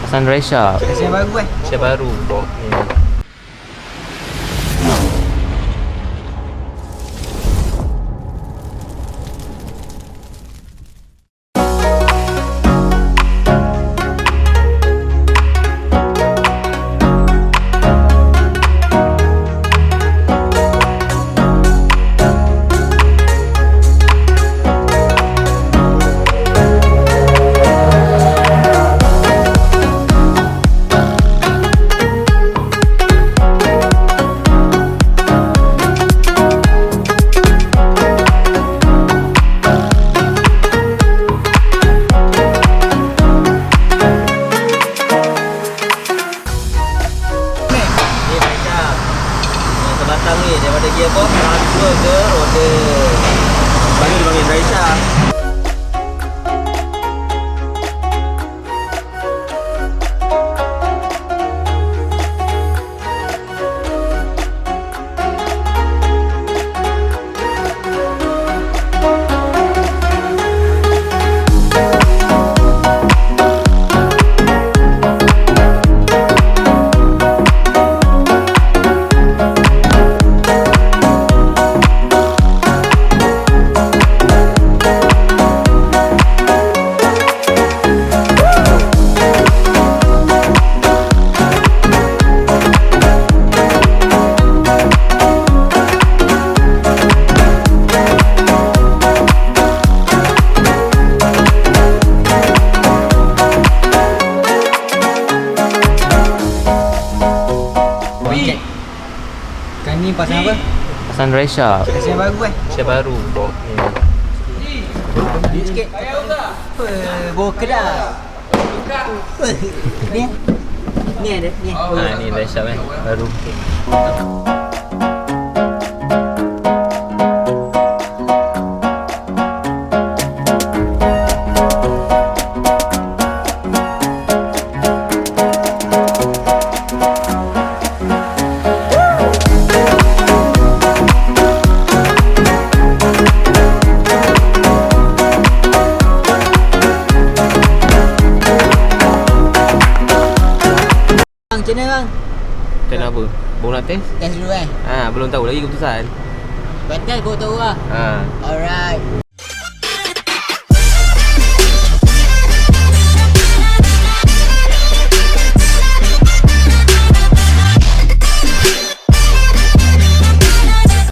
Pasang Driveshaft. Mesin baru Mesin baru. Okey. batang ni daripada gearbox transfer ke roda. Baru dipanggil Driveshaft. Kan ni pasang apa? Pasang Driveshaft. Mesin baru Mesin baru. Okey. Dia sikit. Bocor dah. Ni. Ni ada. Ni. Ni Driveshaft baru. Macam mana bang? Macam apa? Baru nak test? Test dulu Belum tahu lagi keputusan. Betul baru tahu lah. Ha. Alright.